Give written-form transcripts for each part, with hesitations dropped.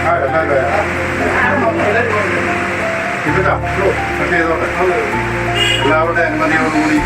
എല്ലാവരുടെ അനുമതിയോടുകൂടി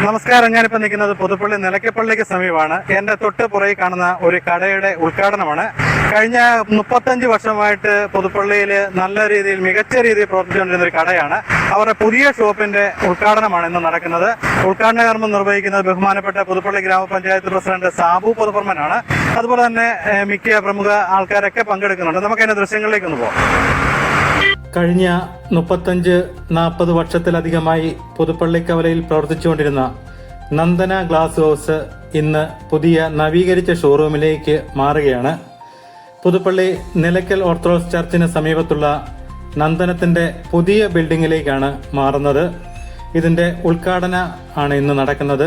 നമസ്കാരം. ഞാനിപ്പോൾ നിൽക്കുന്നത് പുതുപ്പള്ളി നിലയ്ക്കപ്പള്ളിക്ക് സമീപമാണ്. എൻ്റെ തൊട്ട് പുറകിൽ കാണുന്ന ഒരു കടയുടെ ഉദ്ഘാടനമാണ്. കഴിഞ്ഞ 35 വർഷമായിട്ട് പുതുപ്പള്ളിയിൽ നല്ല രീതിയിൽ മികച്ച രീതിയിൽ പ്രവർത്തിച്ചുകൊണ്ടിരുന്ന ഒരു കടയാണ്. അവരുടെ പുതിയ ഷോപ്പിന്റെ ഉദ്ഘാടനമാണ് ഇന്ന് നടക്കുന്നത്. ഉദ്ഘാടന കർമ്മം നിർവഹിക്കുന്നത് ബഹുമാനപ്പെട്ട പുതുപ്പള്ളി ഗ്രാമപഞ്ചായത്ത് പ്രസിഡന്റ് സാബു പുതുപ്പറമ്പനാണ്. അതുപോലെ തന്നെ മിക്ക പ്രമുഖ ആൾക്കാരൊക്കെ പങ്കെടുക്കുന്നുണ്ട്. നമുക്ക് അതിന്റെ ദൃശ്യങ്ങളിലേക്ക് ഒന്ന് പോകാം. കഴിഞ്ഞ 35-40 വർഷത്തിലധികമായി പുതുപ്പള്ളി കവലയിൽ പ്രവർത്തിച്ചുകൊണ്ടിരുന്ന നന്ദന ഗ്ലാസ് ഹൗസ് ഇന്ന് പുതിയ നവീകരിച്ച ഷോറൂമിലേക്ക് മാറുകയാണ്. പുതുപ്പള്ളി നിലയ്ക്കൽ ഓർത്തഡോക്സ് ചർച്ചിന് സമീപത്തുള്ള നന്ദനത്തിന്റെ പുതിയ ബിൽഡിംഗിലേക്കാണ് മാറുന്നത്. ഇതിന്റെ ഉദ്ഘാടന ആണ് ഇന്ന് നടക്കുന്നത്.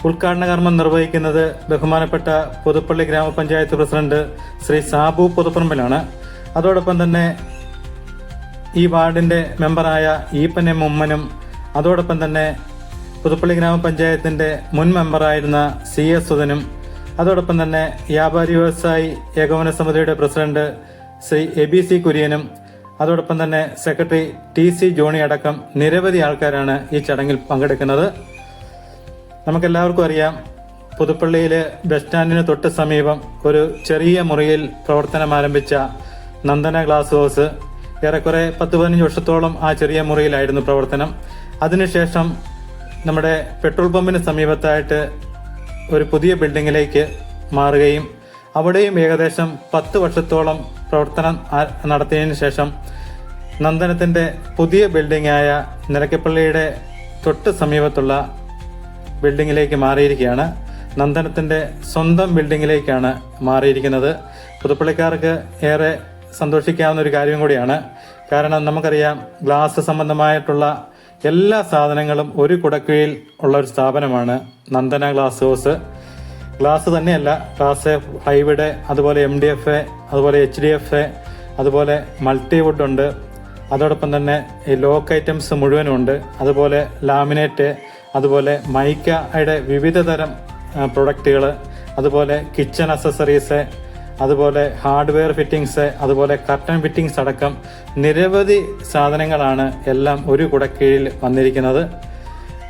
ഉദ്ഘാടന കർമ്മം നിർവഹിക്കുന്നത് ബഹുമാനപ്പെട്ട പുതുപ്പള്ളി ഗ്രാമപഞ്ചായത്ത് പ്രസിഡന്റ് ശ്രീ സാബു പുതുപ്പറമ്പലാണ്. അതോടൊപ്പം തന്നെ ഈ വാർഡിന്റെ മെമ്പറായ ഈപ്പൻ എം ഉമ്മനും അതോടൊപ്പം തന്നെ പുതുപ്പള്ളി ഗ്രാമപഞ്ചായത്തിന്റെ മുൻ മെമ്പറായിരുന്ന CS സുധനും അതോടൊപ്പം തന്നെ വ്യാപാരി വ്യവസായി ഏകോപന സമിതിയുടെ പ്രസിഡന്റ് ശ്രീ ABC കുര്യനും അതോടൊപ്പം തന്നെ സെക്രട്ടറി TC ജോണി അടക്കം നിരവധി ആൾക്കാരാണ് ഈ ചടങ്ങിൽ പങ്കെടുക്കുന്നത്. നമുക്കെല്ലാവർക്കും അറിയാം, പുതുപ്പള്ളിയിലെ ബസ് സ്റ്റാൻഡിന് തൊട്ട് സമീപം ഒരു ചെറിയ മുറിയിൽ പ്രവർത്തനം ആരംഭിച്ച നന്ദന ഗ്ലാസ് ഹൗസ് ഏറെക്കുറെ 10-15 വർഷത്തോളം ആ ചെറിയ മുറിയിലായിരുന്നു പ്രവർത്തനം. അതിനുശേഷം നമ്മുടെ പെട്രോൾ പമ്പിന് സമീപത്തായിട്ട് ഒരു പുതിയ ബിൽഡിങ്ങിലേക്ക് മാറുകയും അവിടെയും ഏകദേശം 10 വർഷത്തോളം പ്രവർത്തനം നടത്തിയതിനു ശേഷം നന്ദനത്തിന്റെ പുതിയ ബിൽഡിംഗായ നിലയ്ക്കപ്പള്ളിയുടെ തൊട്ട് സമീപത്തുള്ള ബിൽഡിങ്ങിലേക്ക് മാറിയിരിക്കുകയാണ്. നന്ദനത്തിന്റെ സ്വന്തം ബിൽഡിങ്ങിലേക്കാണ് മാറിയിരിക്കുന്നത്. പുതുപ്പള്ളിക്കാർക്ക് ഏറെ സന്തോഷിക്കാവുന്ന ഒരു കാര്യം കൂടിയാണ്. കാരണം നമുക്കറിയാം, ഗ്ലാസ് സംബന്ധമായിട്ടുള്ള എല്ലാ സാധനങ്ങളും ഒരു കുടക്കീഴിൽ ഉള്ള ഒരു സ്ഥാപനമാണ് നന്ദന ഗ്ലാസ് ഹൗസ്. ഗ്ലാസ് തന്നെയല്ല, ഗ്ലാസ് ഹൈവിഡ്, അതുപോലെ MDFA, അതുപോലെ HDFA, അതുപോലെ മൾട്ടിവുഡ് ഉണ്ട്. അതോടൊപ്പം തന്നെ ഈ ലോക്ക് ഐറ്റംസ് മുഴുവനും ഉണ്ട്. അതുപോലെ ലാമിനേറ്റ്, അതുപോലെ മൈക്കയുടെ വിവിധ തരം പ്രൊഡക്റ്റുകൾ, അതുപോലെ കിച്ചൺ അക്സസറീസ്, അതുപോലെ ഹാർഡ്വെയർ ഫിറ്റിംഗ്സ്, അതുപോലെ കർട്ടൻ ഫിറ്റിംഗ്സ് അടക്കം നിരവധി സാധനങ്ങളാണ് എല്ലാം ഒരു കുടക്കീഴിൽ വന്നിരിക്കുന്നത്.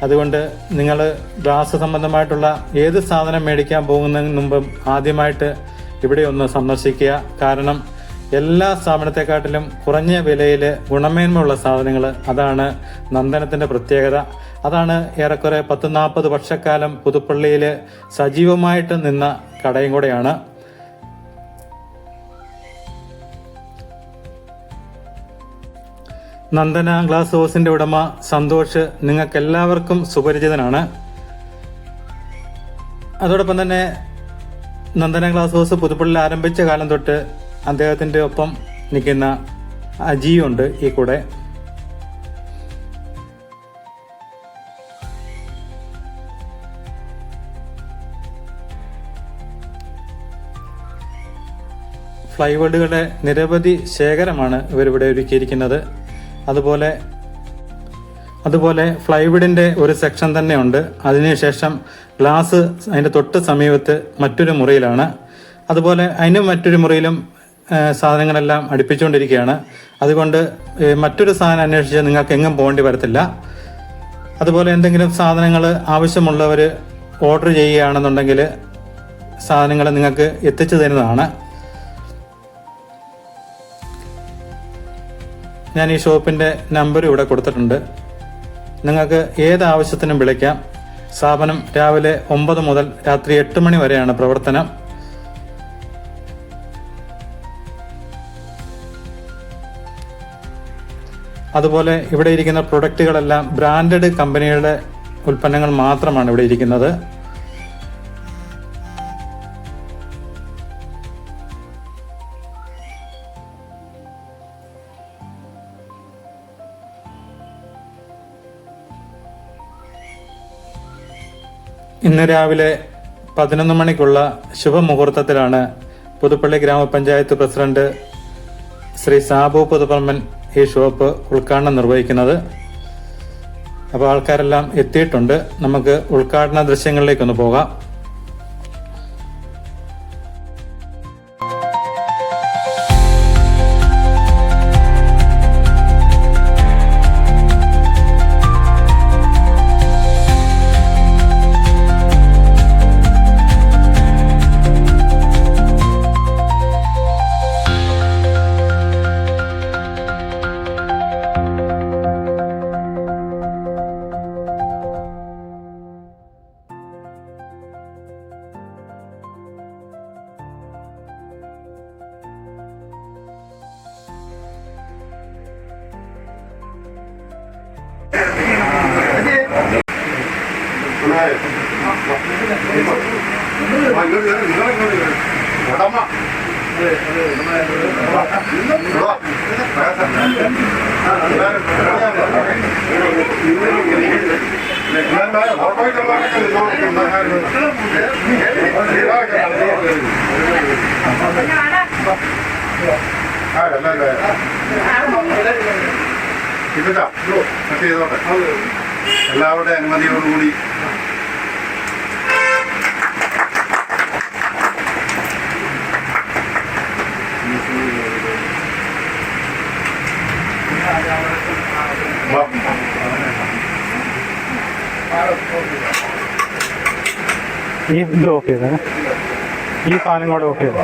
അതുകൊണ്ട് നിങ്ങൾ ഗ്ലാസ് സംബന്ധമായിട്ടുള്ള ഏത് സാധനം മേടിക്കാൻ പോകുന്നതിന് മുമ്പും ആദ്യമായിട്ട് ഇവിടെ ഒന്ന് സന്ദർശിക്കുക. കാരണം എല്ലാ സ്ഥാപനത്തെക്കാട്ടിലും കുറഞ്ഞ വിലയിൽ ഗുണമേന്മയുള്ള സാധനങ്ങൾ, അതാണ് നന്ദനത്തിന്റെ പ്രത്യേകത. അതാണ് ഏറെക്കുറെ 10-40 വർഷക്കാലം പുതുപ്പള്ളിയിൽ സജീവമായിട്ട് നിന്ന കടയും കൂടെയാണ്. നന്ദന ഗ്ലാസ് ഹൗസിന്റെ ഉടമ സന്തോഷ് നിങ്ങൾക്ക് എല്ലാവർക്കും സുപരിചിതനാണ്. അതോടൊപ്പം തന്നെ നന്ദന ഗ്ലാസ് ഹൗസ് പുതുപ്പള്ളിയിൽ ആരംഭിച്ച കാലം തൊട്ട് അദ്ദേഹത്തിന്റെ ഒപ്പം നിൽക്കുന്ന അജിയുണ്ട് ഈ കൂടെ. ഫ്ലൈവുഡുകളുടെ നിരവധി ശേഖരമാണ് ഇവരിവിടെ ഒരുക്കിയിരിക്കുന്നത്. അതുപോലെ ഫ്ലൈവുഡിന്റെ ഒരു സെക്ഷൻ തന്നെ ഉണ്ട്. അതിനുശേഷം ഗ്ലാസ് അതിന്റെ തൊട്ട് സമീപത്ത് മറ്റൊരു മുറിയിലാണ്. അതുപോലെ അതിന് മറ്റൊരു മുറിയിലും സാധനങ്ങളെല്ലാം അടുപ്പിച്ചുകൊണ്ടിരിക്കുകയാണ്. അതുകൊണ്ട് മറ്റൊരു സാധനം അന്വേഷിച്ച് നിങ്ങൾക്ക് എങ്ങും പോകേണ്ടി വരത്തില്ല. അതുപോലെ എന്തെങ്കിലും സാധനങ്ങൾ ആവശ്യമുള്ളവർ ഓർഡർ ചെയ്യുകയാണെന്നുണ്ടെങ്കിൽ സാധനങ്ങൾ നിങ്ങൾക്ക് എത്തിച്ചു തരുന്നതാണ്. ഞാൻ ഈ ഷോപ്പിന്റെ നമ്പർ ഇവിടെ കൊടുത്തിട്ടുണ്ട്. നിങ്ങൾക്ക് ഏത് ആവശ്യത്തിനും വിളിക്കാം. സ്ഥാപനം രാവിലെ 9 മുതൽ രാത്രി 8 മണി വരെയാണ് പ്രവർത്തനം. അതുപോലെ ഇവിടെ ഇരിക്കുന്ന പ്രൊഡക്റ്റുകളെല്ലാം ബ്രാൻഡഡ് കമ്പനികളുടെ ഉൽപ്പന്നങ്ങൾ മാത്രമാണ് ഇവിടെ ഇരിക്കുന്നത്. ഇന്ന് രാവിലെ 11 മണിക്കുള്ള ശുഭമുഹൂർത്തത്തിലാണ് പുതുപ്പള്ളി ഗ്രാമപഞ്ചായത്ത് പ്രസിഡന്റ് ശ്രീ സാബു പുതുപ്പറമ്പൻ ഈ ഷോപ്പ് ഉദ്ഘാടനം നിർവഹിക്കുന്നത്. അപ്പോൾ ആൾക്കാരെല്ലാം എത്തിയിട്ടുണ്ട്. നമുക്ക് ഉദ്ഘാടന ദൃശ്യങ്ങളിലേക്കൊന്ന് പോകാം. എല്ലാവരുടെ അനുമതിയോടുകൂടി ഇത് ഓക്കെ ചെയ്തേ, ഈ സാധനം കൂടെ ഓക്കെ ചെയ്തേ.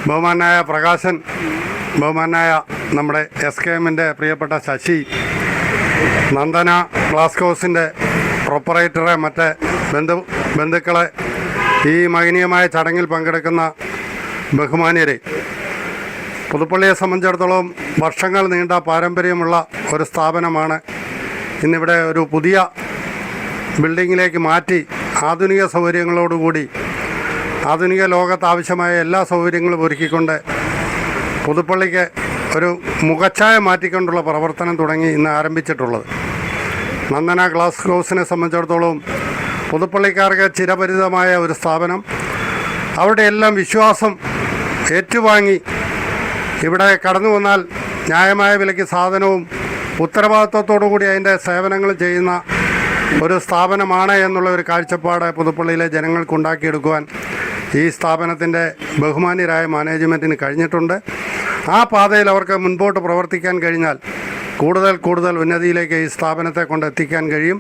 ബഹുമാനായ പ്രകാശൻ, ബഹുമാനായ നമ്മുടെ SKMൻ്റെ പ്രിയപ്പെട്ട ശശി, നന്ദന ഗ്ലാസ് ഹൗസിൻ്റെ പ്രൊപ്പറേറ്ററെ, മറ്റ് ബന്ധുക്കളെ, ഈ മഹനീയമായ ചടങ്ങിൽ പങ്കെടുക്കുന്ന ബഹുമാന്യരെ, പുതുപ്പള്ളിയെ സംബന്ധിച്ചിടത്തോളം വർഷങ്ങൾ നീണ്ട പാരമ്പര്യമുള്ള ഒരു സ്ഥാപനമാണ്. ഇന്നിവിടെ ഒരു പുതിയ ബിൽഡിങ്ങിലേക്ക് മാറ്റി ആധുനിക സൗകര്യങ്ങളോടുകൂടി ആധുനിക ലോകത്ത് ആവശ്യമായ എല്ലാ സൗകര്യങ്ങളും ഒരുക്കിക്കൊണ്ട് പുതുപ്പള്ളിക്ക് ഒരു മുഖച്ഛായ മാറ്റിക്കൊണ്ടുള്ള പ്രവർത്തനം തുടങ്ങി ഇന്ന് ആരംഭിച്ചിട്ടുള്ളത്. നന്ദന ഗ്ലാസ് ഹൗസിനെ സംബന്ധിച്ചിടത്തോളം പുതുപ്പള്ളിക്കാർക്ക് ചിരപരിചിതമായ ഒരു സ്ഥാപനം. അവരുടെ എല്ലാം വിശ്വാസം ഏറ്റുവാങ്ങി ഇവിടെ കടന്നു വന്നാൽ ന്യായമായ വിലയ്ക്ക് സാധനവും ഉത്തരവാദിത്വത്തോടു കൂടി അതിൻ്റെ സേവനങ്ങൾ ചെയ്യുന്ന ഒരു സ്ഥാപനമാണ് എന്നുള്ള ഒരു കാഴ്ചപ്പാട് പുതുപ്പള്ളിയിലെ ജനങ്ങൾക്കുണ്ടാക്കിയെടുക്കുവാൻ ഈ സ്ഥാപനത്തിൻ്റെ ബഹുമാന്യരായ മാനേജ്മെൻറ്റിന് കഴിഞ്ഞിട്ടുണ്ട്. ആ പാതയിൽ അവർക്ക് മുൻപോട്ട് പ്രവർത്തിക്കാൻ കഴിഞ്ഞാൽ കൂടുതൽ ഉന്നതിയിലേക്ക് ഈ സ്ഥാപനത്തെ കൊണ്ട് എത്തിക്കാൻ കഴിയും.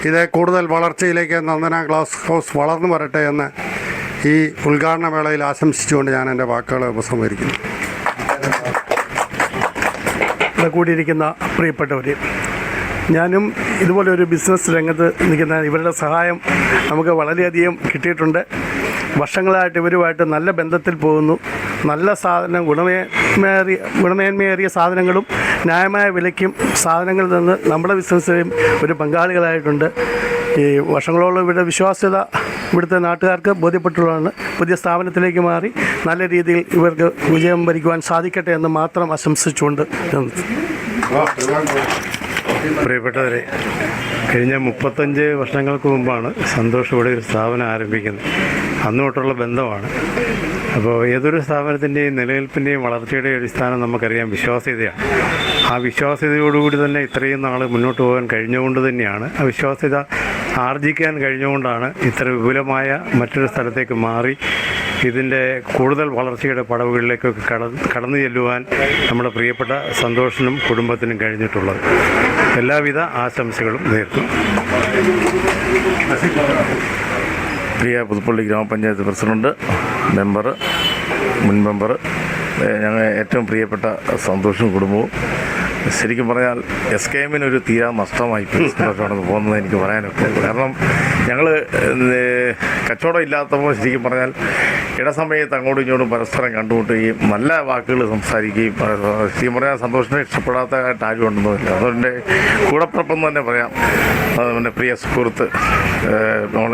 ഇത് കൂടുതൽ വളർച്ചയിലേക്ക് നന്ദന ഗ്ലാസ് ഹൗസ് വളർന്നു വരട്ടെ എന്ന് ഈ ഉദ്ഘാടന വേളയിൽ ആശംസിച്ചുകൊണ്ട് ഞാൻ എൻ്റെ വാക്കുകൾ ഉപസംഹരിക്കുന്നു. കൂടിയിരിക്കുന്ന പ്രിയപ്പെട്ടവർ, ഞാനും ഇതുപോലെ ഒരു ബിസിനസ് രംഗത്ത് നിൽക്കുന്ന ഇവരുടെ സഹായം നമുക്ക് വളരെയധികം കിട്ടിയിട്ടുണ്ട്. വർഷങ്ങളായിട്ട് ഇവരുമായിട്ട് നല്ല ബന്ധത്തിൽ പോകുന്നു. നല്ല സാധനം, ഗുണമേന്മയേറിയ സാധനങ്ങളും ന്യായമായ വിലയ്ക്കും സാധനങ്ങളിൽ നിന്ന് നമ്മുടെ ബിസിനസ്സിലും ഒരു പങ്കാളികളായിട്ടുണ്ട്. ഈ വർഷങ്ങളോളം ഇവരുടെ വിശ്വാസ്യത ഇവിടുത്തെ നാട്ടുകാർക്ക് ബോധ്യപ്പെട്ടുള്ളതാണ്. പുതിയ സ്ഥാപനത്തിലേക്ക് മാറി നല്ല രീതിയിൽ ഇവർക്ക് വിജയം വരിക്കുവാൻ സാധിക്കട്ടെ എന്ന് മാത്രം ആശംസിച്ചുകൊണ്ട് പ്രിയപ്പെട്ടവരെ, കഴിഞ്ഞ 35 വർഷങ്ങൾക്ക് മുമ്പാണ് സന്തോഷ് ഇവിടെ ഒരു സ്ഥാപനം ആരംഭിക്കുന്നത്. അന്നു തൊട്ടുള്ള ബന്ധമാണ്. അപ്പോൾ ഏതൊരു സ്ഥാപനത്തിൻ്റെയും നിലനിൽപ്പിൻ്റെയും വളർച്ചയുടെയും അടിസ്ഥാനം നമുക്കറിയാം വിശ്വാസ്യതയാണ്. ആ വിശ്വാസ്യതയോടുകൂടി തന്നെ ഇത്രയും നാൾ മുന്നോട്ട് പോകാൻ കഴിഞ്ഞുകൊണ്ട് തന്നെയാണ്, ആ വിശ്വാസ്യത ആർജിക്കാൻ കഴിഞ്ഞുകൊണ്ടാണ് ഇത്ര വിപുലമായ മറ്റൊരു സ്ഥലത്തേക്ക് മാറി ഇതിൻ്റെ കൂടുതൽ വളർച്ചയുടെ പടവുകളിലേക്കൊക്കെ കടന്നു ചെല്ലുവാൻ നമ്മുടെ പ്രിയപ്പെട്ട സന്തോഷിനും കുടുംബത്തിനും കഴിഞ്ഞിട്ടുള്ളത്. എല്ലാവിധ ആശംസകളും നേർന്നു. പ്രിയ പുതുപ്പള്ളി ഗ്രാമപഞ്ചായത്ത് പ്രസിഡന്റ്, മെമ്പർ, മുൻ മെമ്പർ, ഞങ്ങൾ ഏറ്റവും പ്രിയപ്പെട്ട സന്തോഷും കുടുംബവും, ശരിക്കും പറഞ്ഞാൽ SKM ഒരു തീരാ നഷ്ടമായി സന്തോഷമാണെന്ന് പോകുന്നത് എനിക്ക് പറയാനൊക്കെ. കാരണം ഞങ്ങൾ കച്ചവടം ഇല്ലാത്തപ്പോൾ ശരിക്കും പറഞ്ഞാൽ ഇടസമയത്ത് അങ്ങോട്ടും ഇങ്ങോട്ടും പരസ്പരം കണ്ടുമുട്ടുകയും നല്ല വാക്കുകൾ സംസാരിക്കുകയും, ശരിക്കും പറഞ്ഞാൽ സന്തോഷനെ ഇഷ്ടപ്പെടാത്തതായിട്ട് ആരും ഉണ്ടെന്നില്ല. അതുകൊണ്ട് കൂടപ്പിറപ്പെന്ന് തന്നെ പറയാം. എൻ്റെ പ്രിയ സുഹൃത്ത്,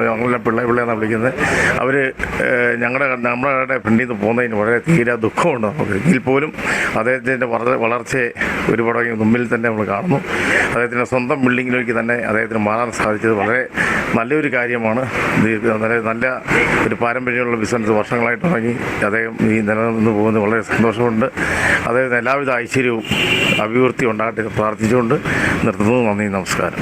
ഞങ്ങളെ പിള്ളേന്നാണ് വിളിക്കുന്നത്. അവർ നമ്മുടെ ഫ്രണ്ടിൽ നിന്ന് പോകുന്നതിന് വളരെ തീരെ ദുഃഖമുണ്ട് നമുക്ക്. എങ്കിൽ പോലും അദ്ദേഹത്തിൻ്റെ വളർച്ചയെ ഒരുപാട് മുമ്പിൽ തന്നെ നമ്മൾ കാണുന്നു. അദ്ദേഹത്തിൻ്റെ സ്വന്തം ബിൽഡിങ്ങിലേക്ക് തന്നെ അദ്ദേഹത്തിന് മാറാൻ സാധിച്ചത് വളരെ നല്ലൊരു കാര്യമാണ്. നല്ല ഒരു പാരമ്പര്യമുള്ള ബിസിനസ് വർഷങ്ങളായിട്ട് തുടങ്ങി അദ്ദേഹം ഈ നിലനിന്ന് പോകുന്നത് വളരെ സന്തോഷമുണ്ട്. അദ്ദേഹത്തിന് എല്ലാവിധ ഐശ്വര്യവും അഭിവൃദ്ധി ഉണ്ടാകട്ടെ പ്രാർത്ഥിച്ചുകൊണ്ട് നിർത്തുന്നു. നന്ദി, നമസ്കാരം.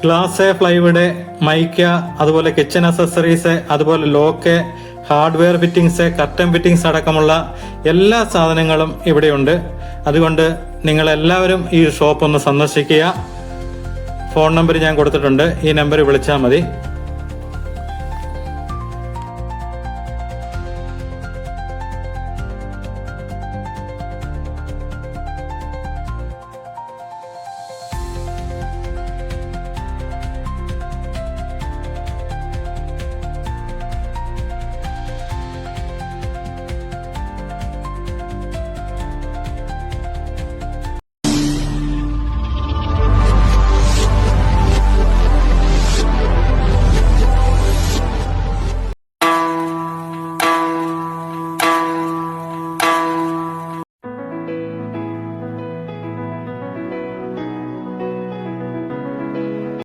ഗ്ലാസ്, പ്ലൈവുഡ്, മൈക്ക, അതുപോലെ കിച്ചൺ അക്സസറീസ്, അതുപോലെ lock, hardware fittings, curtain fittings അടക്കമുള്ള എല്ലാ സാധനങ്ങളും ഇവിടെയുണ്ട്. അതുകൊണ്ട് നിങ്ങളെല്ലാവരും ഈ ഷോപ്പ് ഒന്ന് സന്ദർശിക്കുക. ഫോൺ നമ്പർ ഞാൻ കൊടുത്തിട്ടുണ്ട്, ഈ നമ്പർ വിളിച്ചാൽ മതി.